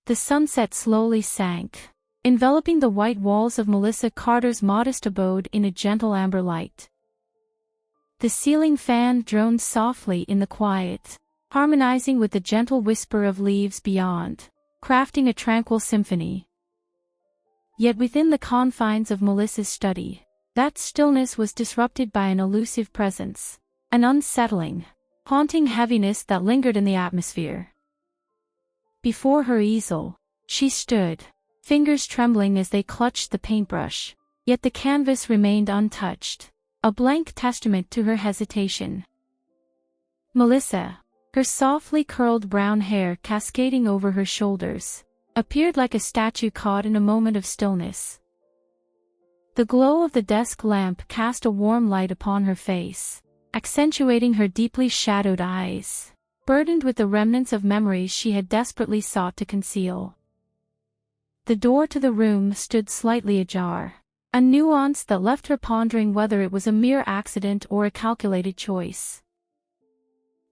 The sunset slowly sank, enveloping the white walls of Melissa Carter's modest abode in a gentle amber light. The ceiling fan droned softly in the quiet, harmonizing with the gentle whisper of leaves beyond, crafting a tranquil symphony. Yet within the confines of Melissa's study, that stillness was disrupted by an elusive presence, an unsettling, haunting heaviness that lingered in the atmosphere. Before her easel, she stood, fingers trembling as they clutched the paintbrush, yet the canvas remained untouched, a blank testament to her hesitation. Melissa, her softly curled brown hair cascading over her shoulders, appeared like a statue caught in a moment of stillness. The glow of the desk lamp cast a warm light upon her face, accentuating her deeply shadowed eyes, burdened with the remnants of memories she had desperately sought to conceal. The door to the room stood slightly ajar, a nuance that left her pondering whether it was a mere accident or a calculated choice.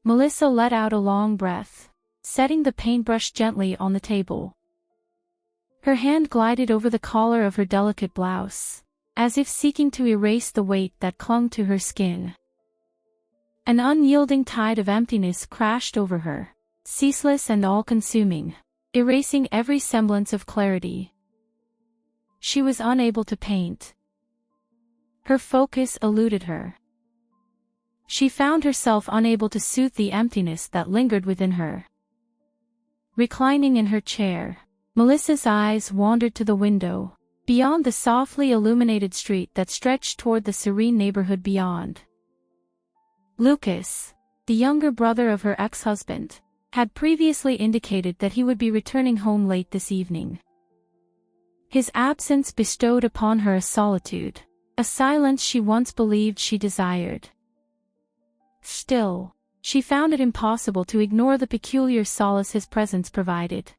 Melissa let out a long breath, setting the paintbrush gently on the table. Her hand glided over the collar of her delicate blouse, as if seeking to erase the weight that clung to her skin. An unyielding tide of emptiness crashed over her, ceaseless and all-consuming, erasing every semblance of clarity. She was unable to paint. Her focus eluded her. She found herself unable to soothe the emptiness that lingered within her. Reclining in her chair, Melissa's eyes wandered to the window, beyond the softly illuminated street that stretched toward the serene neighborhood beyond. Lucas, the younger brother of her ex-husband, had previously indicated that he would be returning home late this evening. His absence bestowed upon her a solitude, a silence she once believed she desired. Still, she found it impossible to ignore the peculiar solace his presence provided.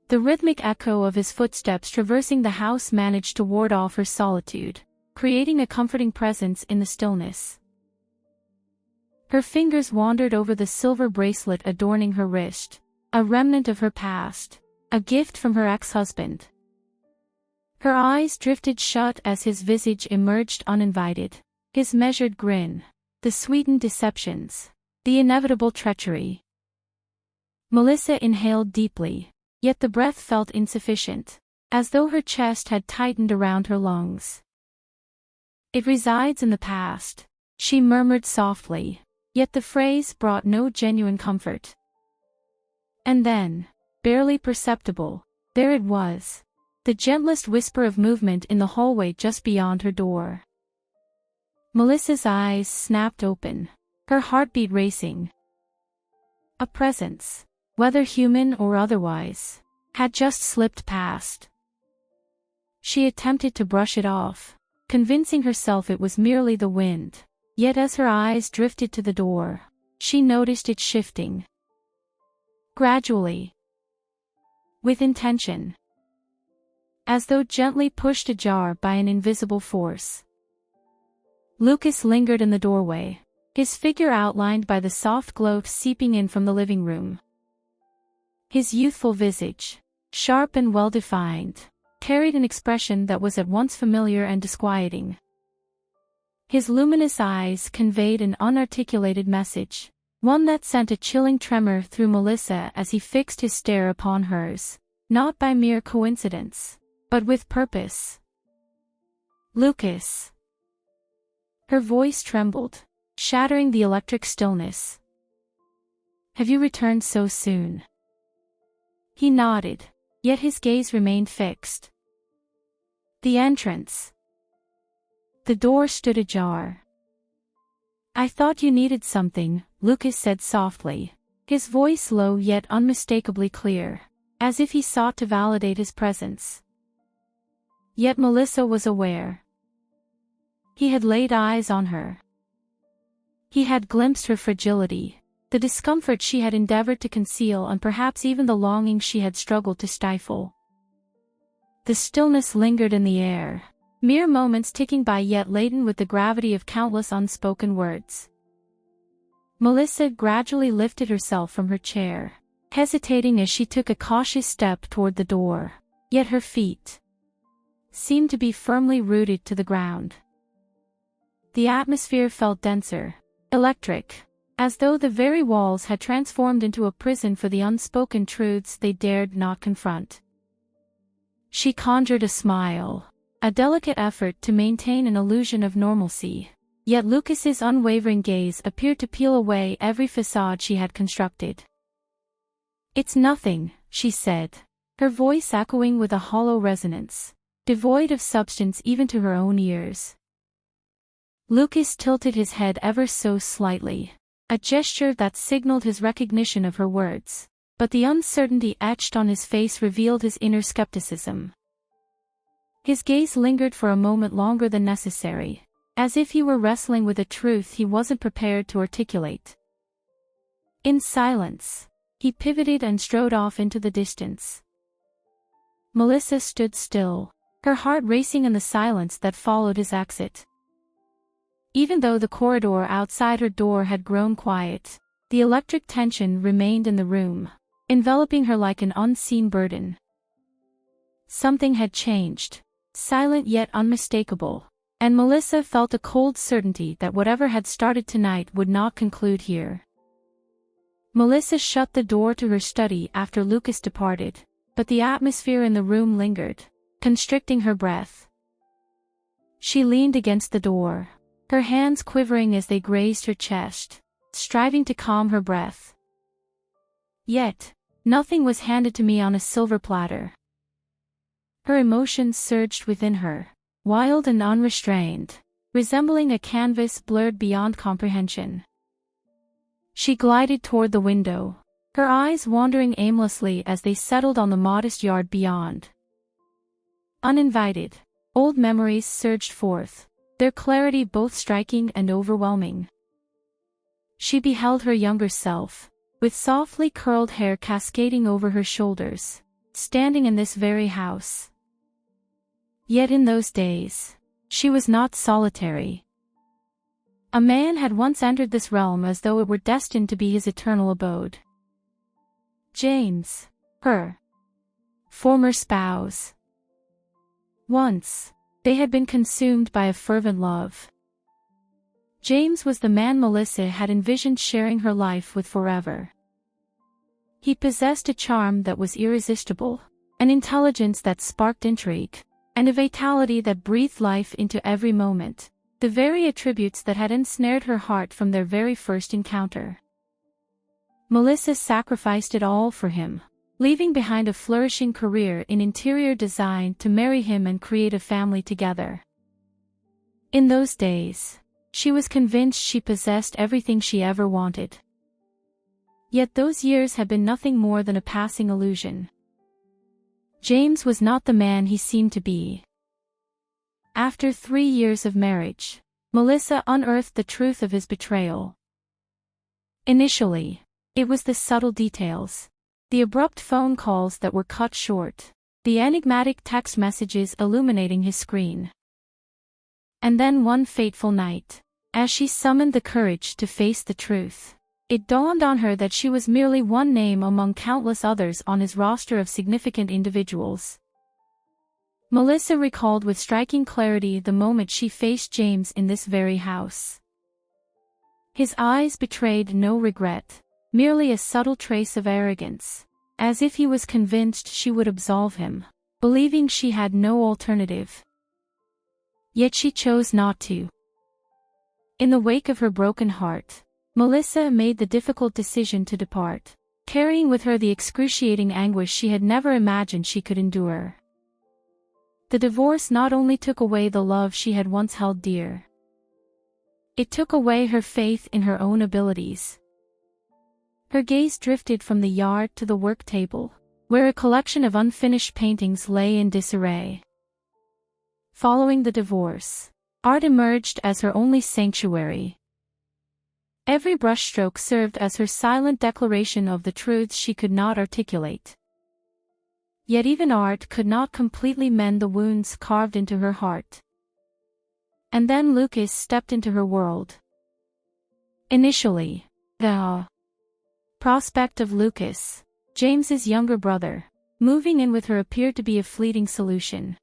The rhythmic echo of his footsteps traversing the house managed to ward off her solitude, creating a comforting presence in the stillness. Her fingers wandered over the silver bracelet adorning her wrist, a remnant of her past, a gift from her ex-husband. Her eyes drifted shut as his visage emerged uninvited, his measured grin, the sweetened deceptions, the inevitable treachery. Melissa inhaled deeply, yet the breath felt insufficient, as though her chest had tightened around her lungs. "It resides in the past," she murmured softly, yet the phrase brought no genuine comfort. And then, barely perceptible, there it was, the gentlest whisper of movement in the hallway just beyond her door. Melissa's eyes snapped open, her heartbeat racing. A presence, whether human or otherwise, had just slipped past. She attempted to brush it off, convincing herself it was merely the wind, yet as her eyes drifted to the door, she noticed it shifting. Gradually. With intention. As though gently pushed ajar by an invisible force. Lucas lingered in the doorway, his figure outlined by the soft glow seeping in from the living room. His youthful visage, sharp and well-defined, carried an expression that was at once familiar and disquieting. His luminous eyes conveyed an unarticulated message, one that sent a chilling tremor through Melissa as he fixed his stare upon hers, not by mere coincidence, but with purpose. "Lucas." Her voice trembled, shattering the electric stillness. "Have you returned so soon?" He nodded, yet his gaze remained fixed. The entrance. The door stood ajar. "I thought you needed something," Lucas said softly, his voice low yet unmistakably clear, as if he sought to validate his presence. Yet Melissa was aware. He had laid eyes on her. He had glimpsed her fragility, the discomfort she had endeavored to conceal and perhaps even the longing she had struggled to stifle. The stillness lingered in the air, mere moments ticking by yet laden with the gravity of countless unspoken words. Melissa gradually lifted herself from her chair, hesitating as she took a cautious step toward the door. Yet her feet seemed to be firmly rooted to the ground. The atmosphere felt denser, electric, as though the very walls had transformed into a prison for the unspoken truths they dared not confront. She conjured a smile, a delicate effort to maintain an illusion of normalcy, yet Lucas's unwavering gaze appeared to peel away every facade she had constructed. "It's nothing," she said, her voice echoing with a hollow resonance, devoid of substance even to her own ears. Lucas tilted his head ever so slightly, a gesture that signaled his recognition of her words, but the uncertainty etched on his face revealed his inner skepticism. His gaze lingered for a moment longer than necessary, as if he were wrestling with a truth he wasn't prepared to articulate. In silence, he pivoted and strode off into the distance. Melissa stood still, her heart racing in the silence that followed his exit. Even though the corridor outside her door had grown quiet, the electric tension remained in the room, enveloping her like an unseen burden. Something had changed, silent yet unmistakable, and Melissa felt a cold certainty that whatever had started tonight would not conclude here. Melissa shut the door to her study after Lucas departed, but the atmosphere in the room lingered, constricting her breath. She leaned against the door, her hands quivering as they grazed her chest, striving to calm her breath. Yet, nothing was handed to me on a silver platter. Her emotions surged within her, wild and unrestrained, resembling a canvas blurred beyond comprehension. She glided toward the window, her eyes wandering aimlessly as they settled on the modest yard beyond. Uninvited, old memories surged forth, their clarity both striking and overwhelming. She beheld her younger self, with softly curled hair cascading over her shoulders, standing in this very house. Yet in those days, she was not solitary. A man had once entered this realm as though it were destined to be his eternal abode. James, her former spouse. Once, they had been consumed by a fervent love. James was the man Melissa had envisioned sharing her life with forever. He possessed a charm that was irresistible, an intelligence that sparked intrigue, and a vitality that breathed life into every moment, the very attributes that had ensnared her heart from their very first encounter. Melissa sacrificed it all for him, leaving behind a flourishing career in interior design to marry him and create a family together. In those days, she was convinced she possessed everything she ever wanted. Yet those years had been nothing more than a passing illusion. James was not the man he seemed to be. After 3 years of marriage, Melissa unearthed the truth of his betrayal. Initially, it was the subtle details. The abrupt phone calls that were cut short, the enigmatic text messages illuminating his screen. And then one fateful night, as she summoned the courage to face the truth, it dawned on her that she was merely one name among countless others on his roster of significant individuals. Melissa recalled with striking clarity the moment she faced James in this very house. His eyes betrayed no regret, merely a subtle trace of arrogance, as if he was convinced she would absolve him, believing she had no alternative. Yet she chose not to. In the wake of her broken heart, Melissa made the difficult decision to depart, carrying with her the excruciating anguish she had never imagined she could endure. The divorce not only took away the love she had once held dear, it took away her faith in her own abilities. Her gaze drifted from the yard to the work table, where a collection of unfinished paintings lay in disarray. Following the divorce, art emerged as her only sanctuary. Every brushstroke served as her silent declaration of the truths she could not articulate. Yet even art could not completely mend the wounds carved into her heart. And then Lucas stepped into her world. Initially, the prospect of Lucas, James's younger brother. Moving in with her appeared to be a fleeting solution.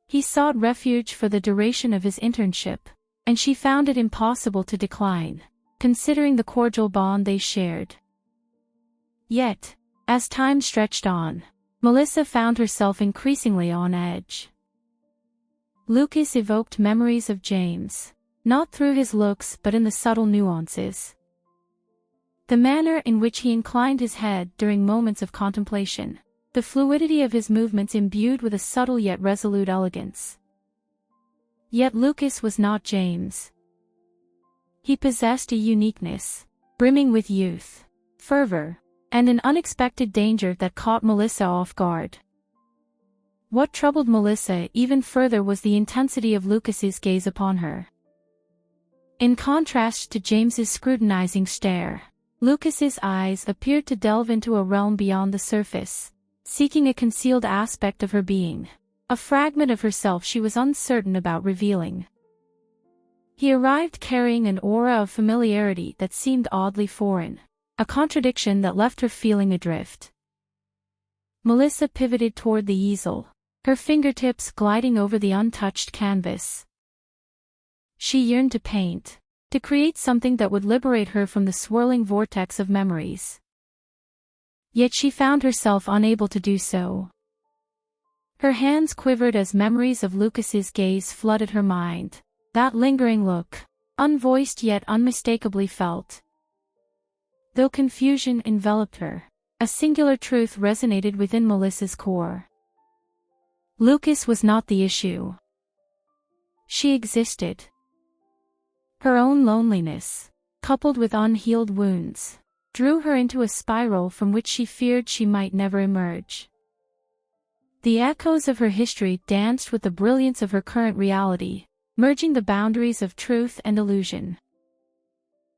He sought refuge for the duration of his internship, and she found it impossible to decline, considering the cordial bond they shared. Yet, as time stretched on, Melissa found herself increasingly on edge. Lucas evoked memories of James, not through his looks but in the subtle nuances. The manner in which he inclined his head during moments of contemplation, the fluidity of his movements imbued with a subtle yet resolute elegance. Yet Lucas was not James. He possessed a uniqueness, brimming with youth, fervor, and an unexpected danger that caught Melissa off guard. What troubled Melissa even further was the intensity of Lucas's gaze upon her. In contrast to James's scrutinizing stare, Lucas's eyes appeared to delve into a realm beyond the surface, seeking a concealed aspect of her being, a fragment of herself she was uncertain about revealing. He arrived carrying an aura of familiarity that seemed oddly foreign, a contradiction that left her feeling adrift. Melissa pivoted toward the easel, her fingertips gliding over the untouched canvas. She yearned to paint, to create something that would liberate her from the swirling vortex of memories. Yet she found herself unable to do so. Her hands quivered as memories of Lucas's gaze flooded her mind, that lingering look, unvoiced yet unmistakably felt. Though confusion enveloped her, a singular truth resonated within Melissa's core. Lucas was not the issue. She existed. Her own loneliness, coupled with unhealed wounds, drew her into a spiral from which she feared she might never emerge. The echoes of her history danced with the brilliance of her current reality, merging the boundaries of truth and illusion.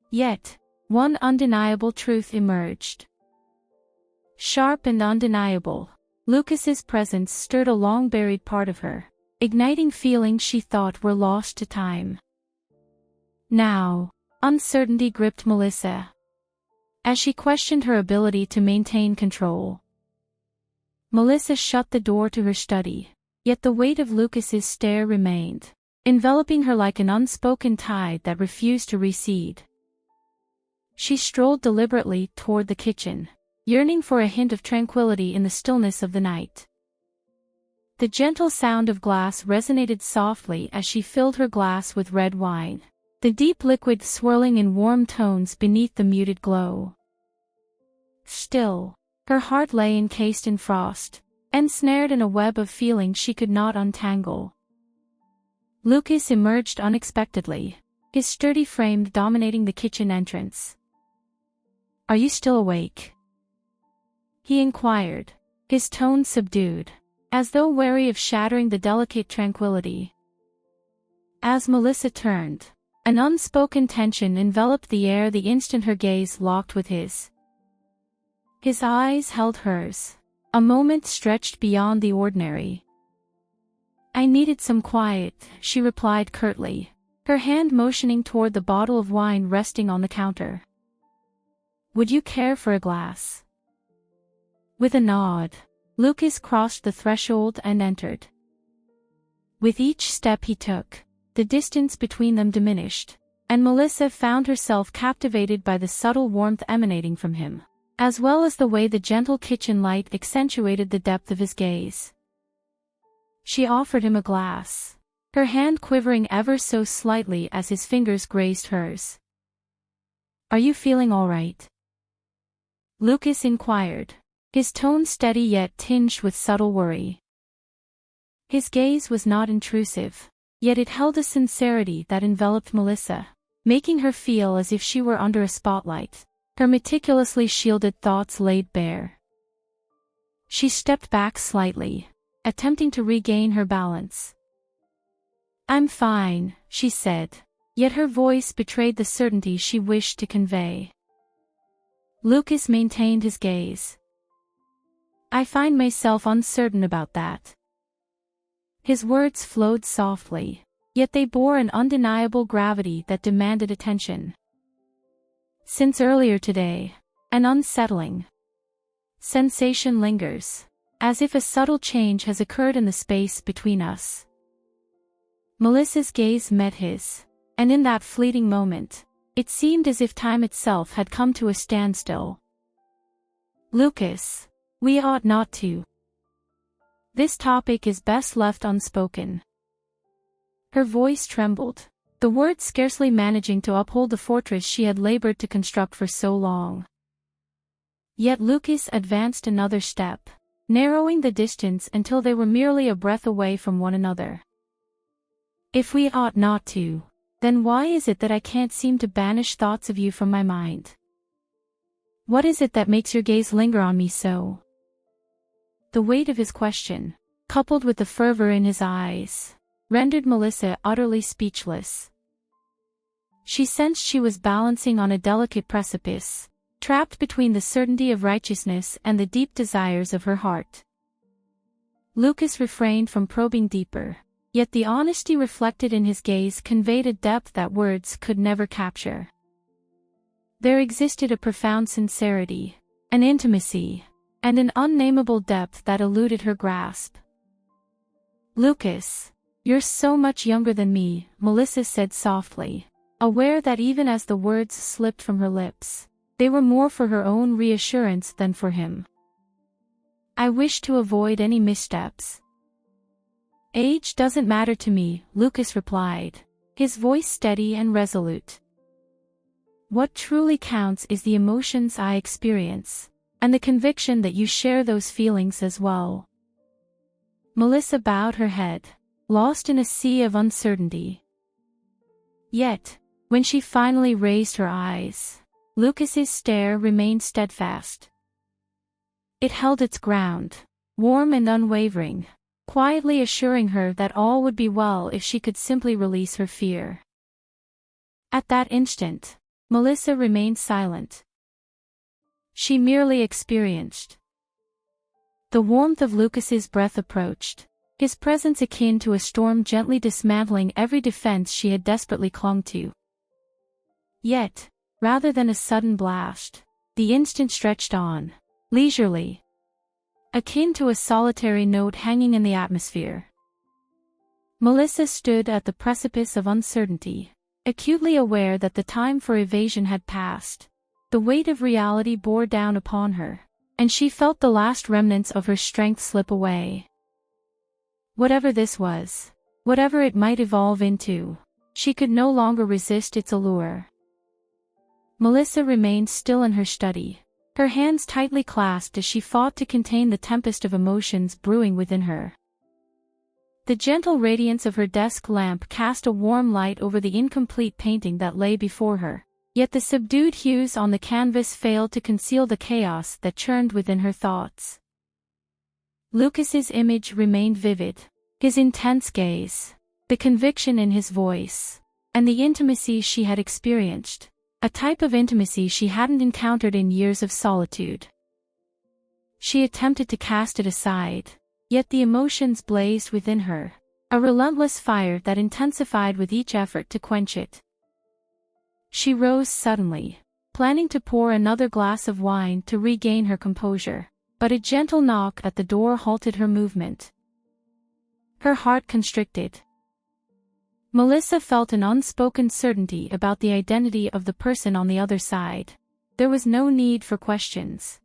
Yet, one undeniable truth emerged. Sharp and undeniable, Lucas's presence stirred a long-buried part of her, igniting feelings she thought were lost to time. Now, uncertainty gripped Melissa, as she questioned her ability to maintain control. Melissa shut the door to her study, yet the weight of Lucas's stare remained, enveloping her like an unspoken tide that refused to recede. She strolled deliberately toward the kitchen, yearning for a hint of tranquility in the stillness of the night. The gentle sound of glass resonated softly as she filled her glass with red wine, the deep liquid swirling in warm tones beneath the muted glow. Still, her heart lay encased in frost, ensnared in a web of feelings she could not untangle. Lucas emerged unexpectedly, his sturdy frame dominating the kitchen entrance. "Are you still awake?" he inquired, his tone subdued, as though wary of shattering the delicate tranquility. As Melissa turned, an unspoken tension enveloped the air the instant her gaze locked with his. His eyes held hers, a moment stretched beyond the ordinary. "I needed some quiet," she replied curtly, her hand motioning toward the bottle of wine resting on the counter. "Would you care for a glass?" With a nod, Lucas crossed the threshold and entered. With each step he took, the distance between them diminished, and Melissa found herself captivated by the subtle warmth emanating from him, as well as the way the gentle kitchen light accentuated the depth of his gaze. She offered him a glass, her hand quivering ever so slightly as his fingers grazed hers. "Are you feeling all right?" Lucas inquired, his tone steady yet tinged with subtle worry. His gaze was not intrusive, yet it held a sincerity that enveloped Melissa, making her feel as if she were under a spotlight, her meticulously shielded thoughts laid bare. She stepped back slightly, attempting to regain her balance. "I'm fine," she said, yet her voice betrayed the certainty she wished to convey. Lucas maintained his gaze. "I find myself uncertain about that." His words flowed softly, yet they bore an undeniable gravity that demanded attention. "Since earlier today, an unsettling Sensation lingers, as if a subtle change has occurred in the space between us. Melissa's gaze met his, and in that fleeting moment, it seemed as if time itself had come to a standstill. Lucas, we ought not to. This topic is best left unspoken. Her voice trembled, the words scarcely managing to uphold the fortress she had labored to construct for so long. Yet Lucas advanced another step, narrowing the distance until they were merely a breath away from one another. If we ought not to, then why is it that I can't seem to banish thoughts of you from my mind? What is it that makes your gaze linger on me so? The weight of his question, coupled with the fervor in his eyes, rendered Melissa utterly speechless. She sensed she was balancing on a delicate precipice, trapped between the certainty of righteousness and the deep desires of her heart. Lucas refrained from probing deeper, yet the honesty reflected in his gaze conveyed a depth that words could never capture. There existed a profound sincerity, an intimacy, and an unnameable depth that eluded her grasp. Lucas, you're so much younger than me, Melissa said softly, aware that even as the words slipped from her lips, they were more for her own reassurance than for him. I wish to avoid any missteps. Age doesn't matter to me, Lucas replied, his voice steady and resolute. What truly counts is the emotions I experience, and the conviction that you share those feelings as well. Melissa bowed her head, lost in a sea of uncertainty. Yet, when she finally raised her eyes, Lucas's stare remained steadfast. It held its ground, warm and unwavering, quietly assuring her that all would be well if she could simply release her fear. At that instant, Melissa remained silent. She merely experienced. The warmth of Lucas's breath approached, his presence akin to a storm gently dismantling every defense she had desperately clung to. Yet, rather than a sudden blast, the instant stretched on, leisurely, akin to a solitary note hanging in the atmosphere. Melissa stood at the precipice of uncertainty, acutely aware that the time for evasion had passed. The weight of reality bore down upon her, and she felt the last remnants of her strength slip away. Whatever this was, whatever it might evolve into, she could no longer resist its allure. Melissa remained still in her study, her hands tightly clasped as she fought to contain the tempest of emotions brewing within her. The gentle radiance of her desk lamp cast a warm light over the incomplete painting that lay before her, yet the subdued hues on the canvas failed to conceal the chaos that churned within her thoughts. Lucas's image remained vivid, his intense gaze, the conviction in his voice, and the intimacy she had experienced, a type of intimacy she hadn't encountered in years of solitude. She attempted to cast it aside, yet the emotions blazed within her, a relentless fire that intensified with each effort to quench it. She rose suddenly, planning to pour another glass of wine to regain her composure, but a gentle knock at the door halted her movement. Her heart constricted. Melissa felt an unspoken certainty about the identity of the person on the other side. There was no need for questions.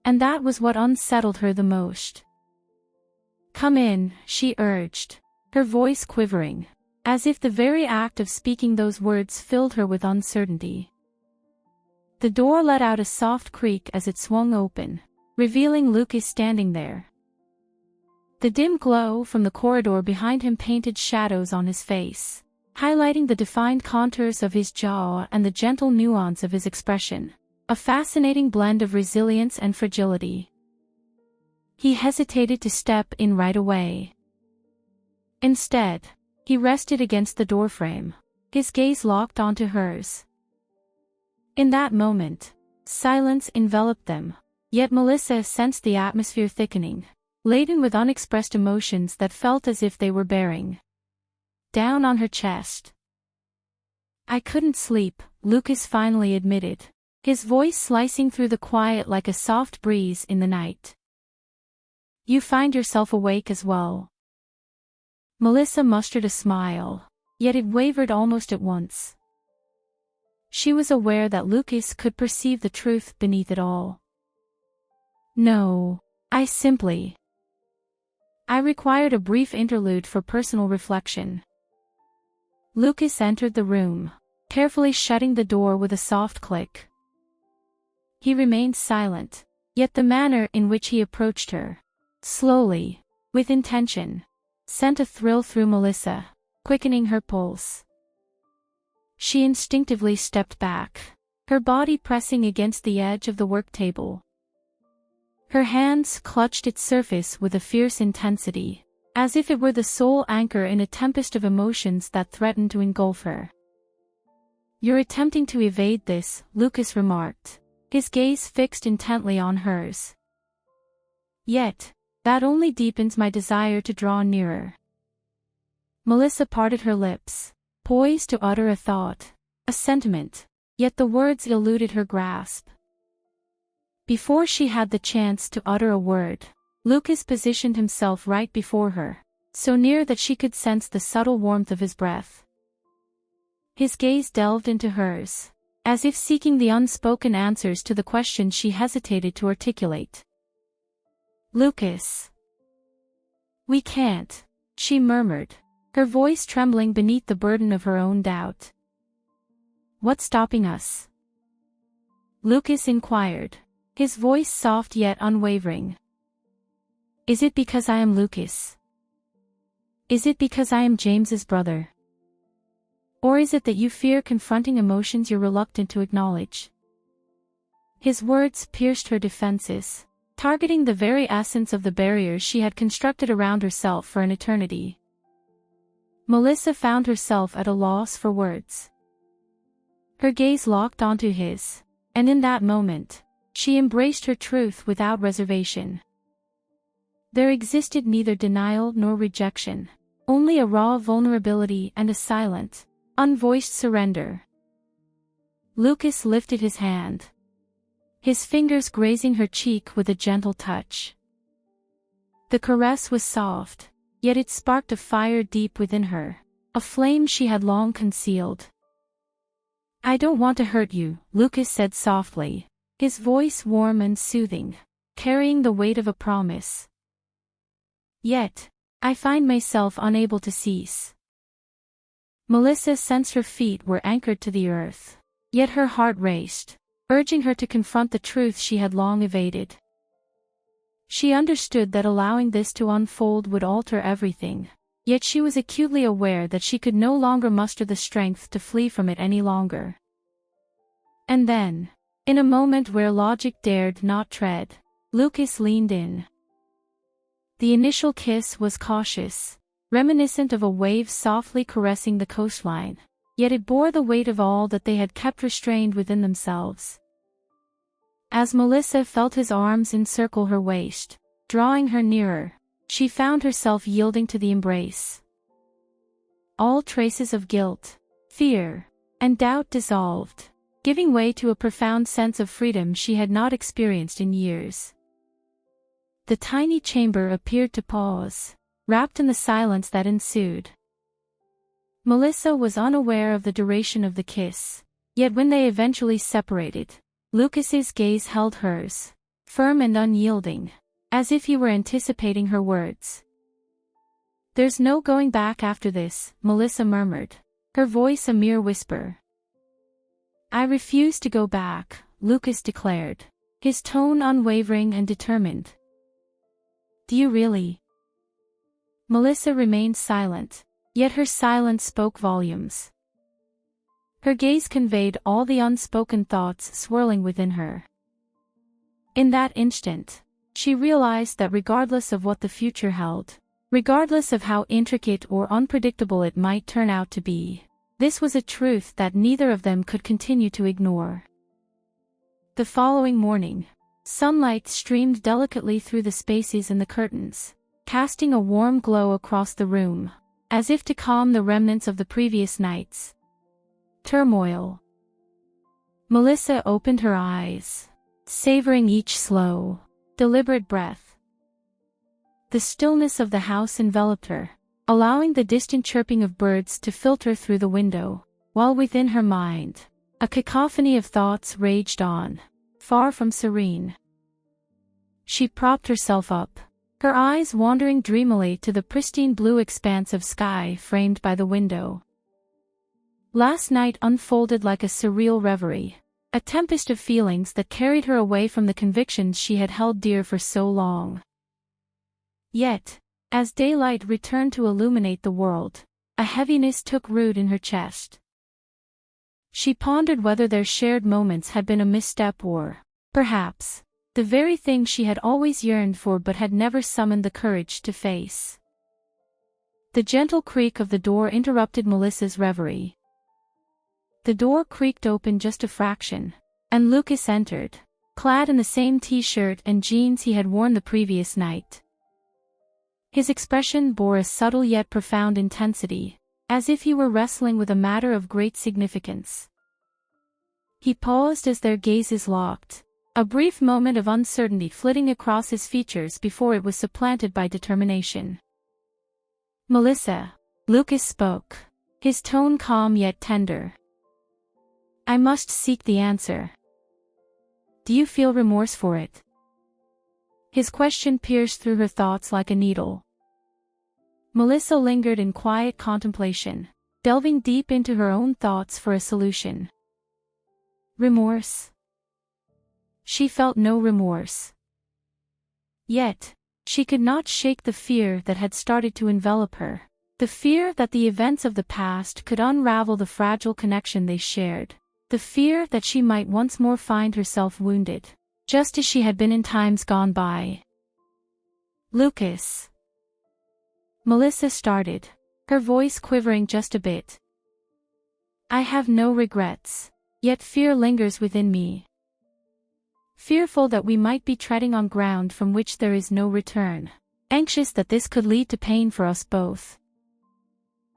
And that was what unsettled her the most. Come in, she urged, her voice quivering, as if the very act of speaking those words filled her with uncertainty. The door let out a soft creak as it swung open, revealing Lucas standing there. The dim glow from the corridor behind him painted shadows on his face, highlighting the defined contours of his jaw and the gentle nuance of his expression, a fascinating blend of resilience and fragility. He hesitated to step in right away. Instead, he rested against the doorframe, his gaze locked onto hers. In that moment, silence enveloped them, yet Melissa sensed the atmosphere thickening, laden with unexpressed emotions that felt as if they were bearing down on her chest. I couldn't sleep, Lucas finally admitted, his voice slicing through the quiet like a soft breeze in the night. "You find yourself awake as well." Melissa mustered a smile, yet it wavered almost at once. She was aware that Lucas could perceive the truth beneath it all. "No, I required a brief interlude for personal reflection." Lucas entered the room, carefully shutting the door with a soft click. He remained silent, yet the manner in which he approached her, slowly, with intention, sent a thrill through Melissa, quickening her pulse. She instinctively stepped back, her body pressing against the edge of the work table. Her hands clutched its surface with a fierce intensity, as if it were the sole anchor in a tempest of emotions that threatened to engulf her. "You're attempting to evade this," Lucas remarked, his gaze fixed intently on hers. "Yet, that only deepens my desire to draw nearer." Melissa parted her lips, poised to utter a thought, a sentiment, yet the words eluded her grasp. Before she had the chance to utter a word, Lucas positioned himself right before her, so near that she could sense the subtle warmth of his breath. His gaze delved into hers, as if seeking the unspoken answers to the questions she hesitated to articulate. "Lucas. We can't," she murmured, her voice trembling beneath the burden of her own doubt. "What's stopping us?" Lucas inquired, his voice soft yet unwavering. "Is it because I am Lucas? Is it because I am James's brother? Or is it that you fear confronting emotions you're reluctant to acknowledge?" His words pierced her defenses, targeting the very essence of the barriers she had constructed around herself for an eternity. Melissa found herself at a loss for words. Her gaze locked onto his, and in that moment, she embraced her truth without reservation. There existed neither denial nor rejection, only a raw vulnerability and a silent, unvoiced surrender. Lucas lifted his hand, his fingers grazing her cheek with a gentle touch. The caress was soft, yet it sparked a fire deep within her, a flame she had long concealed. "I don't want to hurt you," Lucas said softly, his voice warm and soothing, carrying the weight of a promise. "Yet, I find myself unable to cease." Melissa sensed her feet were anchored to the earth, yet her heart raced, urging her to confront the truth she had long evaded. She understood that allowing this to unfold would alter everything, yet she was acutely aware that she could no longer muster the strength to flee from it any longer. And then, in a moment where logic dared not tread, Lucas leaned in. The initial kiss was cautious, reminiscent of a wave softly caressing the coastline, yet it bore the weight of all that they had kept restrained within themselves. As Melissa felt his arms encircle her waist, drawing her nearer, she found herself yielding to the embrace. All traces of guilt, fear, and doubt dissolved, giving way to a profound sense of freedom she had not experienced in years. The tiny chamber appeared to pause, wrapped in the silence that ensued. Melissa was unaware of the duration of the kiss, yet when they eventually separated, Lucas's gaze held hers, firm and unyielding, as if he were anticipating her words. "There's no going back after this," Melissa murmured, her voice a mere whisper. "I refuse to go back," Lucas declared, his tone unwavering and determined. "Do you really?" Melissa remained silent, yet her silence spoke volumes. Her gaze conveyed all the unspoken thoughts swirling within her. In that instant, she realized that regardless of what the future held, regardless of how intricate or unpredictable it might turn out to be, this was a truth that neither of them could continue to ignore. The following morning, sunlight streamed delicately through the spaces in the curtains, casting a warm glow across the room, as if to calm the remnants of the previous night's turmoil. Melissa opened her eyes, savoring each slow, deliberate breath. The stillness of the house enveloped her, allowing the distant chirping of birds to filter through the window, while within her mind, a cacophony of thoughts raged on, far from serene. She propped herself up, her eyes wandering dreamily to the pristine blue expanse of sky framed by the window. Last night unfolded like a surreal reverie, a tempest of feelings that carried her away from the convictions she had held dear for so long. Yet, as daylight returned to illuminate the world, a heaviness took root in her chest. She pondered whether their shared moments had been a misstep or, perhaps, the very thing she had always yearned for but had never summoned the courage to face. The gentle creak of the door interrupted Melissa's reverie. The door creaked open just a fraction, and Lucas entered, clad in the same t-shirt and jeans he had worn the previous night. His expression bore a subtle yet profound intensity, as if he were wrestling with a matter of great significance. He paused as their gazes locked, a brief moment of uncertainty flitting across his features before it was supplanted by determination. "Melissa," Lucas spoke, his tone calm yet tender. "I must seek the answer. Do you feel remorse for it?" His question pierced through her thoughts like a needle. Melissa lingered in quiet contemplation, delving deep into her own thoughts for a solution. Remorse? She felt no remorse. Yet, she could not shake the fear that had started to envelop her, the fear that the events of the past could unravel the fragile connection they shared, the fear that she might once more find herself wounded, just as she had been in times gone by. "Lucas." Melissa started, her voice quivering just a bit. "I have no regrets, yet fear lingers within me. Fearful that we might be treading on ground from which there is no return, anxious that this could lead to pain for us both."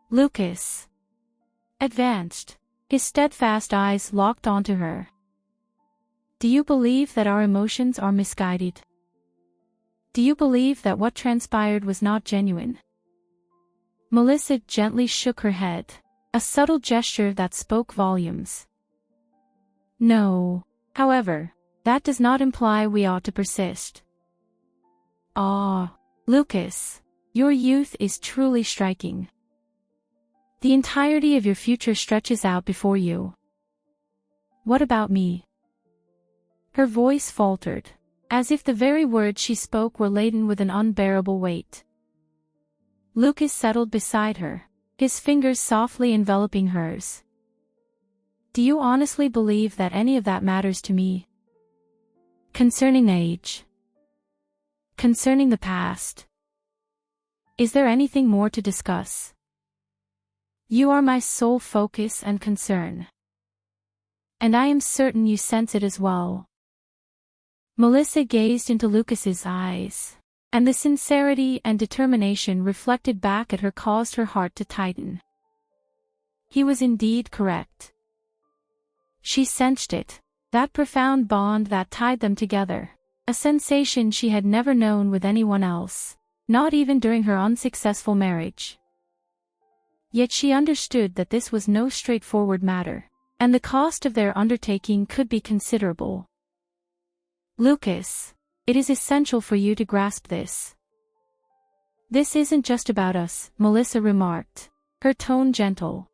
Lucas advanced, his steadfast eyes locked onto her. "Do you believe that our emotions are misguided? Do you believe that what transpired was not genuine?" Melissa gently shook her head, a subtle gesture that spoke volumes. "No, however, that does not imply we ought to persist." "Ah, Lucas, your youth is truly striking. The entirety of your future stretches out before you. What about me?" Her voice faltered, as if the very words she spoke were laden with an unbearable weight. Lucas settled beside her, his fingers softly enveloping hers. "Do you honestly believe that any of that matters to me? Concerning age? Concerning the past? Is there anything more to discuss? You are my sole focus and concern. And I am certain you sense it as well." Melissa gazed into Lucas's eyes, and the sincerity and determination reflected back at her caused her heart to tighten. He was indeed correct. She sensed it, that profound bond that tied them together, a sensation she had never known with anyone else, not even during her unsuccessful marriage. Yet she understood that this was no straightforward matter, and the cost of their undertaking could be considerable. "Lucas, it is essential for you to grasp this. This isn't just about us," Melissa remarked, her tone gentle.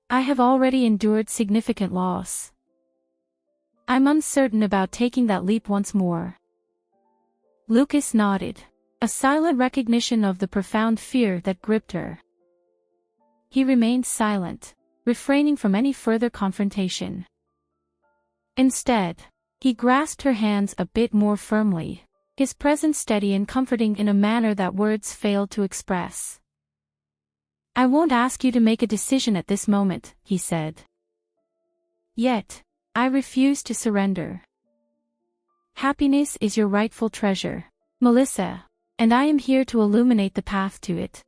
"I have already endured significant loss. I'm uncertain about taking that leap once more." Lucas nodded, a silent recognition of the profound fear that gripped her. He remained silent, refraining from any further confrontation. Instead, he grasped her hands a bit more firmly, his presence steady and comforting in a manner that words failed to express. "I won't ask you to make a decision at this moment," he said. "Yet, I refuse to surrender. Happiness is your rightful treasure, Melissa, and I am here to illuminate the path to it."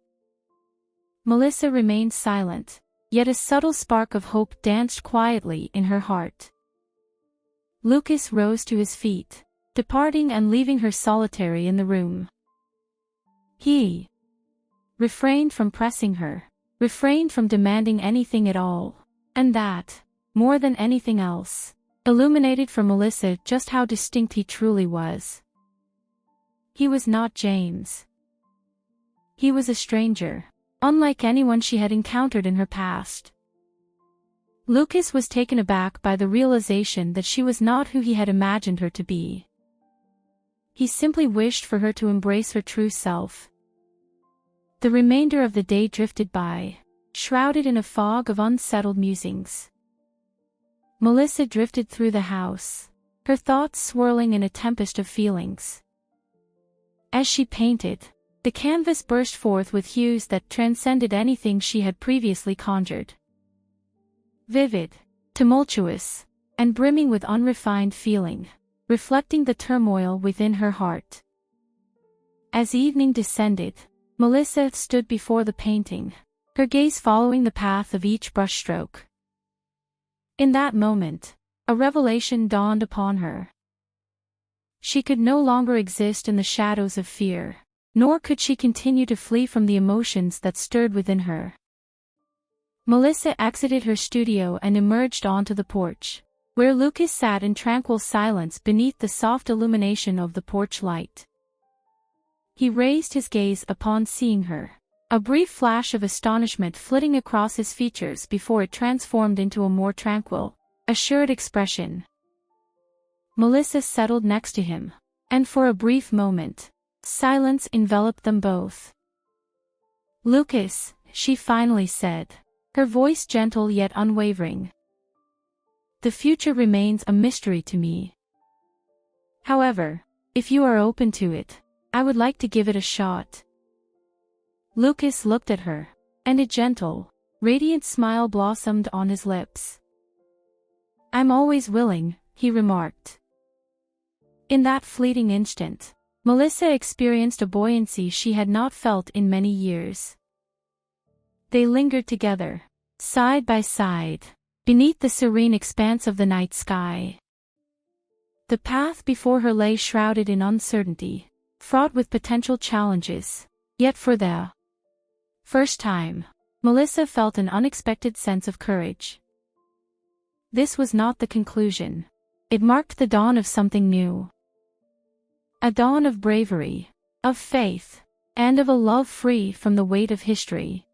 Melissa remained silent, yet a subtle spark of hope danced quietly in her heart. Lucas rose to his feet, departing and leaving her solitary in the room. He refrained from pressing her, refrained from demanding anything at all, and that, more than anything else, illuminated for Melissa just how distinct he truly was. He was not James. He was a stranger, unlike anyone she had encountered in her past. Lucas was taken aback by the realization that she was not who he had imagined her to be. He simply wished for her to embrace her true self. The remainder of the day drifted by, shrouded in a fog of unsettled musings. Melissa drifted through the house, her thoughts swirling in a tempest of feelings. As she painted, the canvas burst forth with hues that transcended anything she had previously conjured. Vivid, tumultuous, and brimming with unrefined feeling, reflecting the turmoil within her heart. As evening descended, Melissa stood before the painting, her gaze following the path of each brushstroke. In that moment, a revelation dawned upon her. She could no longer exist in the shadows of fear, nor could she continue to flee from the emotions that stirred within her. Melissa exited her studio and emerged onto the porch, where Lucas sat in tranquil silence beneath the soft illumination of the porch light. He raised his gaze upon seeing her, a brief flash of astonishment flitting across his features before it transformed into a more tranquil, assured expression. Melissa settled next to him, and for a brief moment, silence enveloped them both. "Lucas," she finally said, her voice gentle yet unwavering. "The future remains a mystery to me. However, if you are open to it, I would like to give it a shot." Lucas looked at her, and a gentle, radiant smile blossomed on his lips. "I'm always willing," he remarked. In that fleeting instant, Melissa experienced a buoyancy she had not felt in many years. They lingered together, side by side, beneath the serene expanse of the night sky. The path before her lay shrouded in uncertainty, fraught with potential challenges, yet for the first time, Melissa felt an unexpected sense of courage. This was not the conclusion. It marked the dawn of something new. A dawn of bravery, of faith, and of a love free from the weight of history.